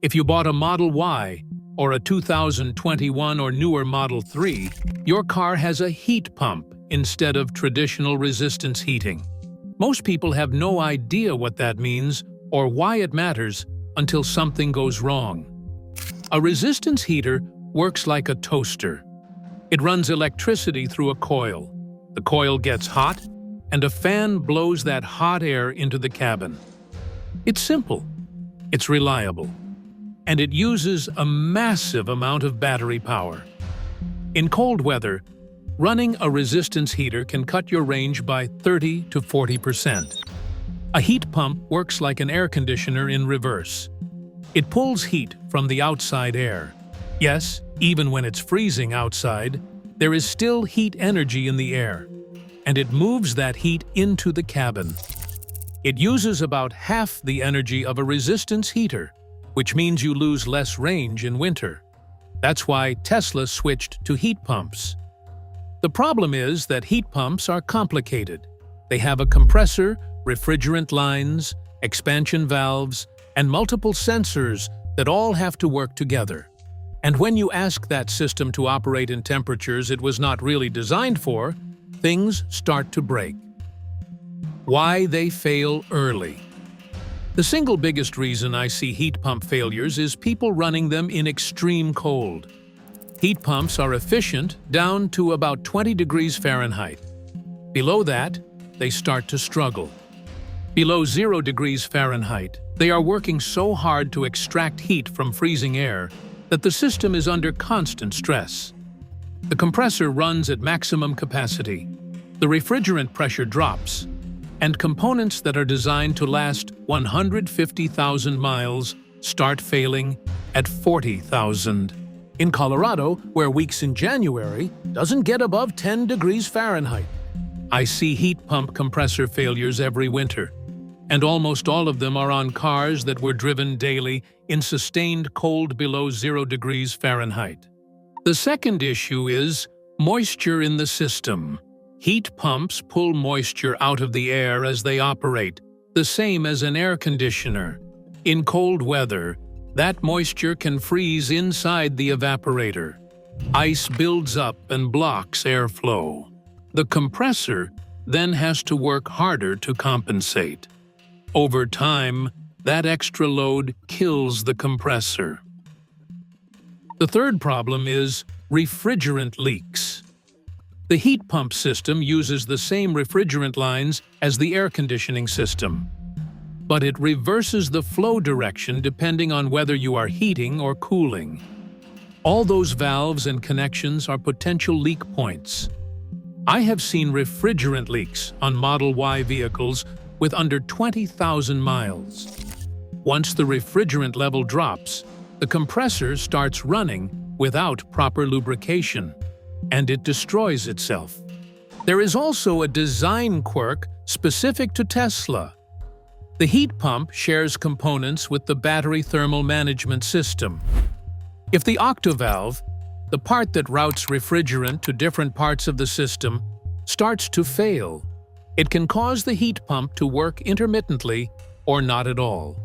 If you bought a Model Y or a 2021 or newer Model 3, your car has a heat pump instead of traditional resistance heating. Most people have no idea what that means or why it matters until something goes wrong. A resistance heater works like a toaster. It runs electricity through a coil. The coil gets hot, and a fan blows that hot air into the cabin. It's simple, it's reliable, and it uses a massive amount of battery power. In cold weather, running a resistance heater can cut your range by 30 to 40%. A heat pump works like an air conditioner in reverse. It pulls heat from the outside air. Yes, even when it's freezing outside, there is still heat energy in the air, and it moves that heat into the cabin. It uses about half the energy of a resistance heater, which means you lose less range in winter. That's why Tesla switched to heat pumps. The problem is that heat pumps are complicated. They have a compressor, refrigerant lines, expansion valves, and multiple sensors that all have to work together. And when you ask that system to operate in temperatures it was not really designed for, things start to break. Why they fail early. The single biggest reason I see heat pump failures is people running them in extreme cold. Heat pumps are efficient down to about 20 degrees Fahrenheit. Below that, they start to struggle. Below 0 degrees Fahrenheit, they are working so hard to extract heat from freezing air that the system is under constant stress. The compressor runs at maximum capacity, the refrigerant pressure drops, and components that are designed to last 150,000 miles start failing at 40,000. In Colorado, where weeks in January doesn't get above 10 degrees Fahrenheit. I see heat pump compressor failures every winter, and almost all of them are on cars that were driven daily in sustained cold below 0 degrees Fahrenheit. The second issue is moisture in the system. Heat pumps pull moisture out of the air as they operate, the same as an air conditioner. In cold weather, that moisture can freeze inside the evaporator. Ice builds up and blocks airflow. The compressor then has to work harder to compensate. Over time, that extra load kills the compressor. The third problem is refrigerant leaks. The heat pump system uses the same refrigerant lines as the air conditioning system, but it reverses the flow direction depending on whether you are heating or cooling. All those valves and connections are potential leak points. I have seen refrigerant leaks on Model Y vehicles with under 20,000 miles. Once the refrigerant level drops, the compressor starts running without proper lubrication, and it destroys itself. There is also a design quirk specific to Tesla. The heat pump shares components with the battery thermal management system. If the octovalve, the part that routes refrigerant to different parts of the system, starts to fail, it can cause the heat pump to work intermittently or not at all.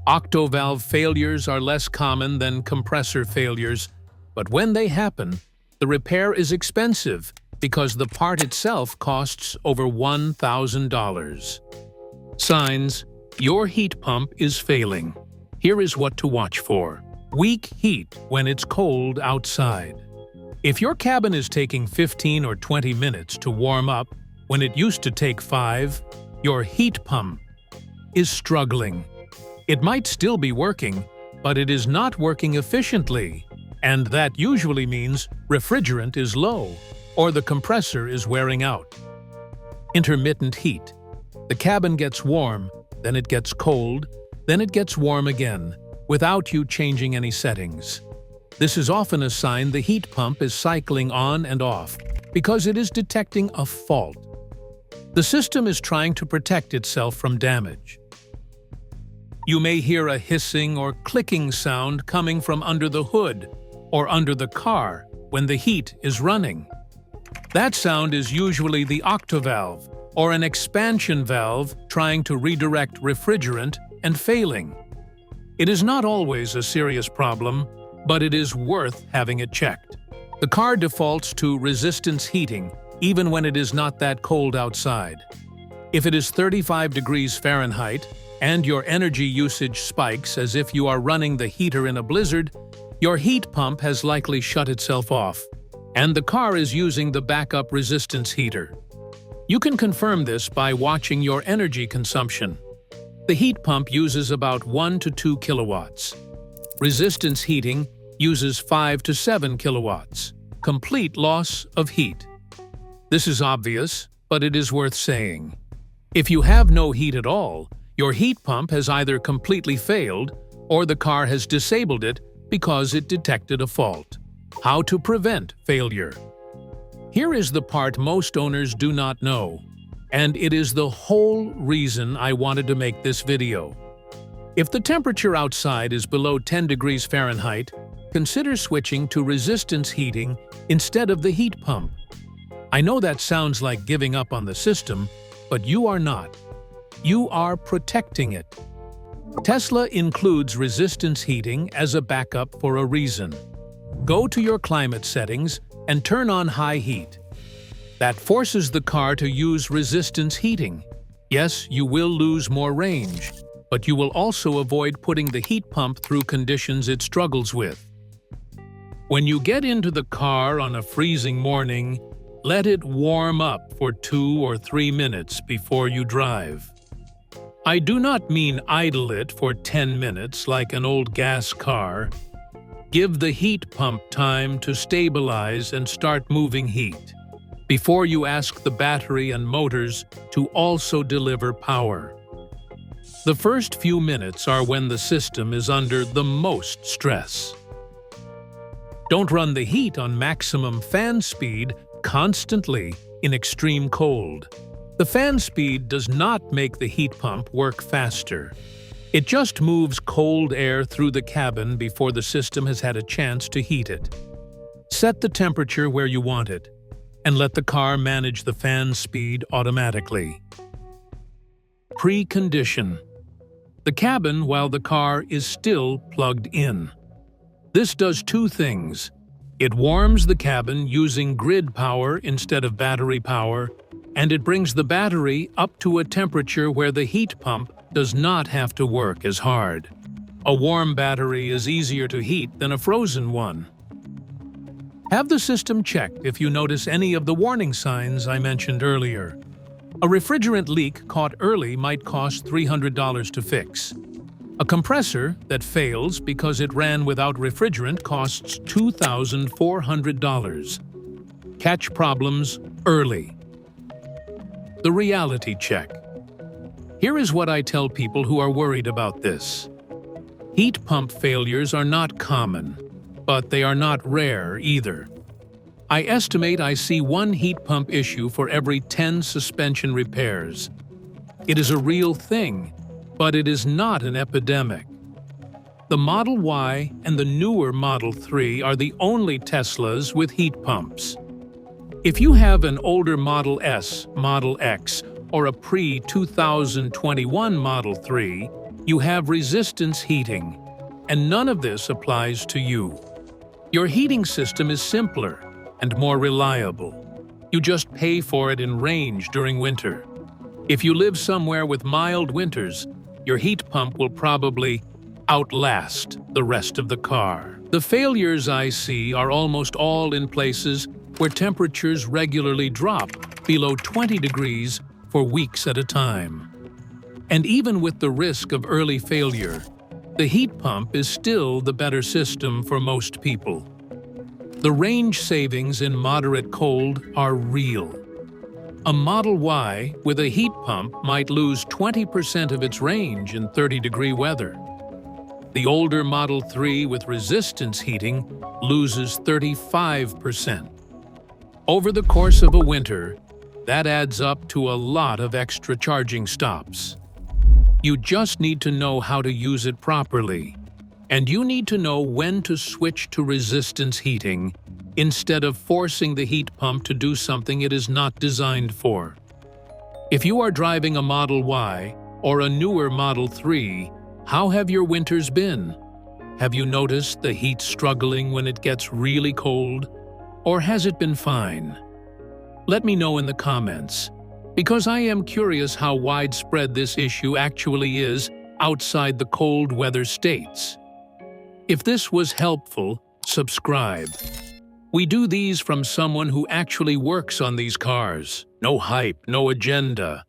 Octovalve failures are less common than compressor failures, but when they happen, the repair is expensive because the part itself costs over $1,000. Signs: your heat pump is failing. Here is what to watch for. Weak heat when it's cold outside. If your cabin is taking 15 or 20 minutes to warm up when it used to take 5, your heat pump is struggling. It might still be working, but it is not working efficiently, and that usually means refrigerant is low or the compressor is wearing out. Intermittent heat. The cabin gets warm, then it gets cold, then it gets warm again, without you changing any settings. This is often a sign the heat pump is cycling on and off because it is detecting a fault. The system is trying to protect itself from damage. You may hear a hissing or clicking sound coming from under the hood or under the car when the heat is running. That sound is usually the octovalve or an expansion valve trying to redirect refrigerant and failing. It is not always a serious problem, but it is worth having it checked. The car defaults to resistance heating, even when it is not that cold outside. If it is 35 degrees Fahrenheit and your energy usage spikes as if you are running the heater in a blizzard, your heat pump has likely shut itself off, and the car is using the backup resistance heater. You can confirm this by watching your energy consumption. The heat pump uses about 1 to 2 kilowatts. Resistance heating uses 5 to 7 kilowatts. Complete loss of heat. This is obvious, but it is worth saying. If you have no heat at all, your heat pump has either completely failed or the car has disabled it because it detected a fault. How to prevent failure? Here is the part most owners do not know, and it is the whole reason I wanted to make this video. If the temperature outside is below 10 degrees Fahrenheit, consider switching to resistance heating instead of the heat pump. I know that sounds like giving up on the system, but you are not. You are protecting it. Tesla includes resistance heating as a backup for a reason. Go to your climate settings and turn on high heat. That forces the car to use resistance heating. Yes, you will lose more range, but you will also avoid putting the heat pump through conditions it struggles with. When you get into the car on a freezing morning, let it warm up for 2 or 3 minutes before you drive. I do not mean idle it for 10 minutes like an old gas car. Give the heat pump time to stabilize and start moving heat before you ask the battery and motors to also deliver power. The first few minutes are when the system is under the most stress. Don't run the heat on maximum fan speed constantly in extreme cold. The fan speed does not make the heat pump work faster. It just moves cold air through the cabin before the system has had a chance to heat it. Set the temperature where you want it, and let the car manage the fan speed automatically. Precondition: the cabin while the car is still plugged in. This does 2 things. It warms the cabin using grid power instead of battery power, and it brings the battery up to a temperature where the heat pump does not have to work as hard. A warm battery is easier to heat than a frozen one. Have the system checked if you notice any of the warning signs I mentioned earlier. A refrigerant leak caught early might cost $300 to fix. A compressor that fails because it ran without refrigerant costs $2,400. Catch problems early. The reality check. Here is what I tell people who are worried about this. Heat pump failures are not common, but they are not rare either. I estimate I see 1 heat pump issue for every 10 suspension repairs. It is a real thing, but it is not an epidemic. The Model Y and the newer Model 3 are the only Teslas with heat pumps. If you have an older Model S, Model X, or a pre-2021 Model 3, you have resistance heating, and none of this applies to you. Your heating system is simpler and more reliable. You just pay for it in range during winter. If you live somewhere with mild winters, your heat pump will probably outlast the rest of the car. The failures I see are almost all in places where temperatures regularly drop below 20 degrees for weeks at a time. And even with the risk of early failure, the heat pump is still the better system for most people. The range savings in moderate cold are real. A Model Y with a heat pump might lose 20% of its range in 30-degree weather. The older Model 3 with resistance heating loses 35%. Over the course of a winter, that adds up to a lot of extra charging stops. You just need to know how to use it properly, and you need to know when to switch to resistance heating instead of forcing the heat pump to do something it is not designed for. If you are driving a Model Y or a newer Model 3, How have your winters been? Have you noticed the heat struggling when it gets really cold? Or has it been fine? Let me know in the comments, because I am curious how widespread this issue actually is outside the cold weather states. If this was helpful, subscribe. We do these from someone who actually works on these cars. No hype, no agenda.